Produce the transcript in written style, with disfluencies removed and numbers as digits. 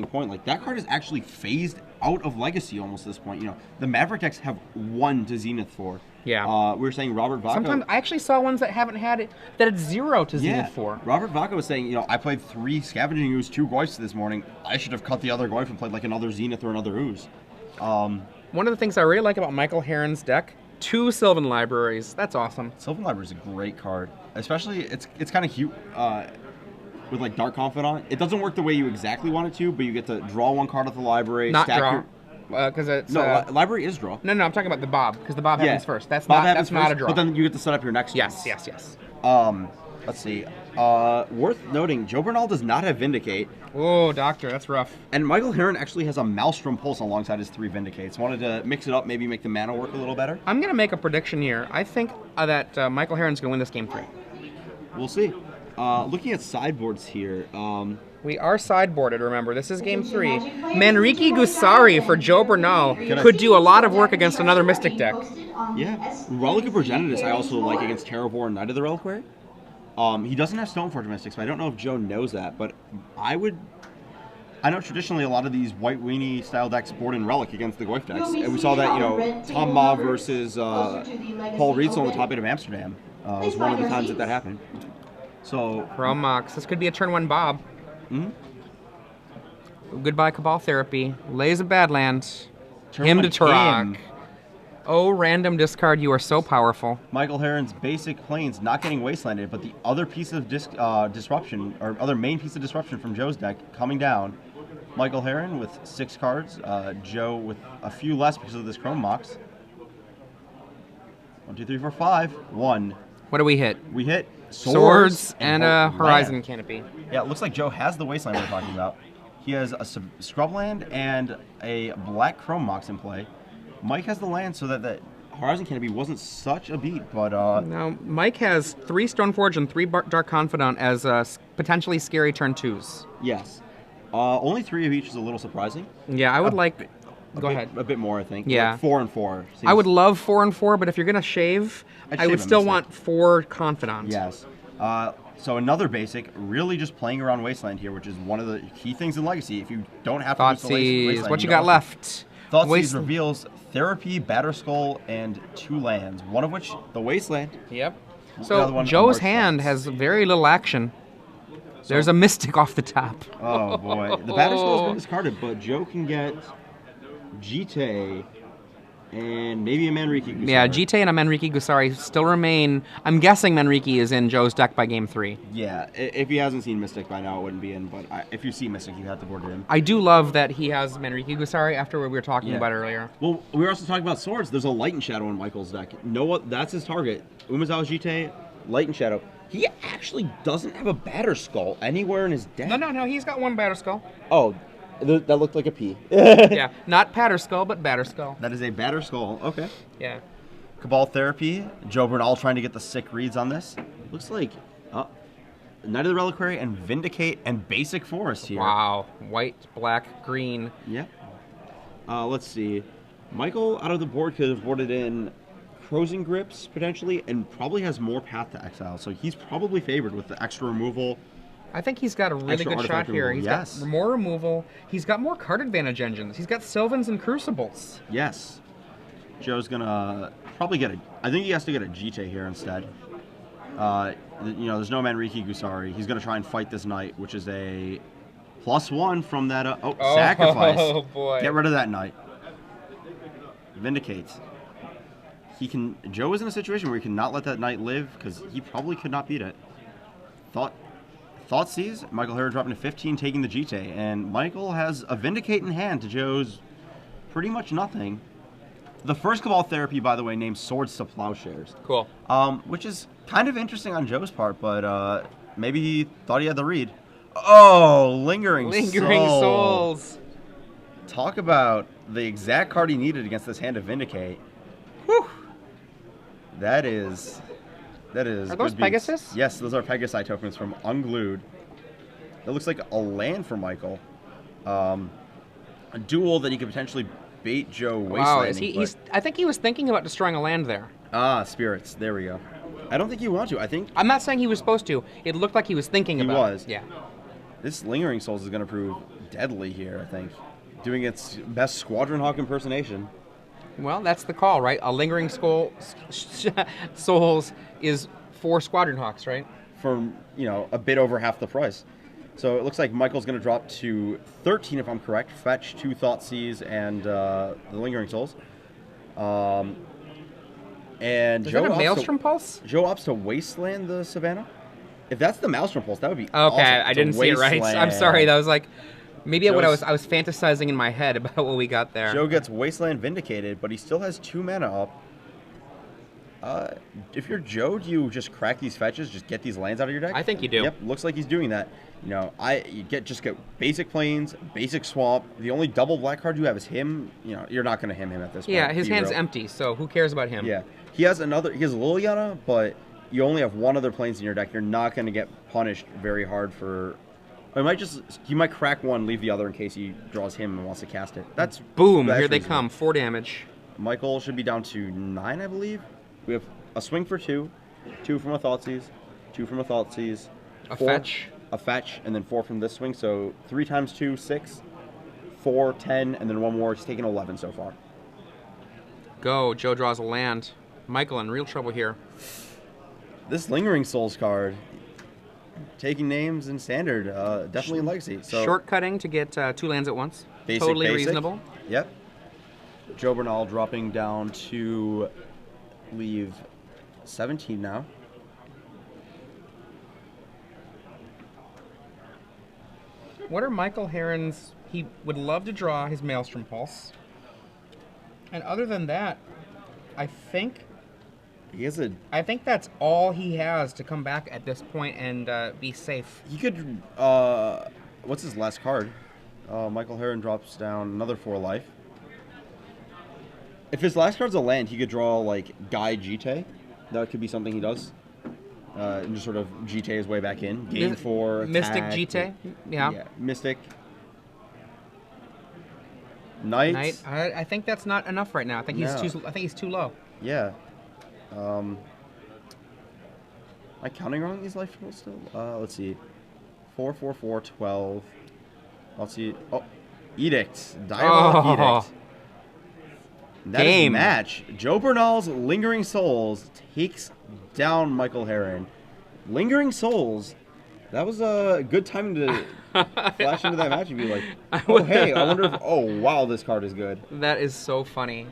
point. Like, that card is actually phased out of Legacy almost at this point. You know, the Maverick decks have 1 to Zenith for. Yeah. We were saying Robert Vaca. Sometimes I actually saw ones that haven't had it, that it's 0 to Zenith for. Robert Vaca was saying, you know, I played 3 Scavenging Ooze, 2 Goyfs this morning. I should have cut the other Goyf and played like another Zenith or another Ooze. One of the things I really like about Michael Herrin's deck, 2 Sylvan Libraries. That's awesome. Sylvan Library is a great card. Especially, it's kind of cute with like Dark Confidant. It doesn't work the way you exactly want it to, but you get to draw 1 card off the library. Not stack draw. Because it's library is draw. No, I'm talking about the Bob, because the Bob happens first. That's Bob not a draw. But then you get to set up your next one. Yes. Let's see. Worth noting, Joe Bernal does not have Vindicate. Oh, Doctor, that's rough. And Michael Herrin actually has a Maelstrom Pulse alongside his 3 Vindicates. Wanted to mix it up, maybe make the mana work a little better. I'm going to make a prediction here. I think that Michael Herrin's going to win this game 3. We'll see. Looking at sideboards here. We are sideboarded, remember. This is game 3. Manrique Gusari for Joe Bernal could do a lot of work against another Mystic deck. Yeah. Relic of Progenitus I also like against Terravor and Knight of the Reliquary. He doesn't have Stoneforge Mystics, but I don't know if Joe knows that. But I know traditionally a lot of these White Weenie style decks board in Relic against the Goyf decks. And we saw that, you know, Tom Ma versus Paul Rietzel on the top 8 of Amsterdam was one of the times that happened. So Romox. This could be a turn 1 Bob. Goodbye, Cabal Therapy. Lays a Badland. Him to Turok. Oh, random discard, you are so powerful. Michael Herrin's basic planes not getting wastelanded, but the other piece of disruption, or other main piece of disruption from Joe's deck coming down. Michael Herrin with 6 cards. Joe with a few less because of this Chrome Mox. 1, 2, 3, 4, 5. 1. What do we hit? We hit Swords and a Horizon Canopy. Yeah, it looks like Joe has the Wasteland we're talking about. He has a Scrubland and a Black Chrome Mox in play. Mike has the land so that Horizon Canopy wasn't such a beat, but... Now, Mike has 3 Stoneforge and 3 Dark Confidant as potentially scary turn 2s. Yes. Only 3 of each is a little surprising. Yeah, I would like... Go ahead. A bit more, I think. Yeah. Like 4 and 4. I would love 4 and 4, but if you're going to shave, I would still want 4 Confidant. Yes. So another basic, really just playing around Wasteland here, which is one of the key things in Legacy. If you don't have to Thoughtseize. What you got left? Thoughtseize reveals Therapy, Batterskull, and 2 lands, one of which, the Wasteland. Yep. So Joe's hand has very little action. There's a Mystic off the top. Oh, boy. The Batterskull has been discarded, but Joe can get Jite and maybe a Manrique Gusari. Yeah, Jite and a Manrique Gusari still remain. I'm guessing Manrique is in Joe's deck by game 3. Yeah, if he hasn't seen Mystic by now, it wouldn't be in, but if you see Mystic, you have to board it in. I do love that he has Manrique Gusari after what we were talking about earlier. Well, we were also talking about swords. There's a Light and Shadow in Michael's deck. That's his target. Umezawa Jite, Light and Shadow. He actually doesn't have a Batterskull anywhere in his deck. No, he's got 1 Batterskull. Oh, that looked like a P. Yeah, not Patterskull, but Batterskull. That is a Batterskull. Okay. Yeah. Cabal Therapy. Joe Bernal trying to get the sick reads on this. Looks like Knight of the Reliquary and Vindicate and Basic Forest here. Wow. White, black, green. Yep. Let's see. Michael out of the board could have boarded in Frozen Grips potentially, and probably has more Path to Exile. So he's probably favored with the extra removal. I think he's got a really good shot here. He's got more removal. He's got more card advantage engines. He's got Sylvans and Crucibles. Yes. Joe's gonna probably get I think he has to get a Jite here instead. There's no Manrique Gusari. He's gonna try and fight this Knight, which is a +1 from that. Sacrifice. Oh boy. Get rid of that Knight. Vindicates. Joe is in a situation where he cannot let that Knight live because he probably could not beat it. Thoughtseize, Michael Herrin dropping to 15, taking the Jite, and Michael has a Vindicate in hand to Joe's pretty much nothing. The first Cabal Therapy, by the way, named Swords to Plowshares. Cool. Which is kind of interesting on Joe's part, but maybe he thought he had the read. Oh, Lingering Souls. Talk about the exact card he needed against this hand of Vindicate. Whew. That is Are those Pegasus? Yes, those are Pegasi tokens from Unglued. That looks like a land for Michael. A duel that he could potentially bait Joe wastelanding. Wow, I think he was thinking about destroying a land there. Spirits. There we go. I don't think you want to. I'm not saying he was supposed to. It looked like he was thinking about it. He was. Yeah. This Lingering Souls is going to prove deadly here, I think. Doing its best Squadron Hawk impersonation. Well, that's the call, right? A Lingering Souls is 4 Squadron Hawks, right? For, a bit over half the price. So it looks like Michael's going to drop to 13, if I'm correct. Fetch, 2 Thoughtseize, and the Lingering Souls. And Is Joe that a Maelstrom Pulse? Joe opts to Wasteland the Savannah. If that's the Maelstrom Pulse, that would be okay. awesome. I didn't see it right. I'm sorry. That was like maybe what I was fantasizing in my head about what we got there. Joe gets Wasteland Vindicated, but he still has 2 mana up. If you're Joe, do you just crack these fetches, just get these lands out of your deck? I think you do. Yep, looks like he's doing that. You just get basic plains, basic swamp. The only double black card you have is him. You're not going to him at this point. Yeah, his hand's empty, so who cares about him? Yeah, he has Liliana, but you only have 1 other plains in your deck. You're not going to get punished very hard for. He might crack 1, leave the other in case he draws him and wants to cast it. That's boom. Here they come. 4 damage. Michael should be down to 9, I believe. We have a swing for 2, 2 from a Thoughtseize, 2 from a Thoughtseize, a fetch, and then 4 from this swing. So 3 times 2, 6, 4, 10, and then 1 more. He's taken 11 so far. Go. Joe draws a land. Michael in real trouble here. This Lingering Souls card, taking names in Standard, definitely in Legacy. So shortcutting to get 2 lands at once. Totally reasonable. Yep. Joe Bernal dropping down to leave 17 now. What are Michael Herrin's? He would love to draw his Maelstrom Pulse. And other than that, I think that's all he has to come back at this point and be safe. He could. What's his last card? Michael Herrin drops down another 4 life. If his last card's a land, he could draw like Guy Jite. That could be something he does. And just sort of Jite his way back in. Game 4. Mystic attack, Jite? Yeah. Mystic. Knight. I think that's not enough right now. I think he's too low. Yeah. Am I counting wrong these life totals still? Let's see. 4, 4, 4, 12. Let's see. Oh, Edict. Diabolic Edict. That is match. Joe Bernal's Lingering Souls takes down Michael Herrin. Lingering Souls, that was a good time to flash into that match and be like, oh, hey, I wonder if, oh, wow, this card is good. That is so funny.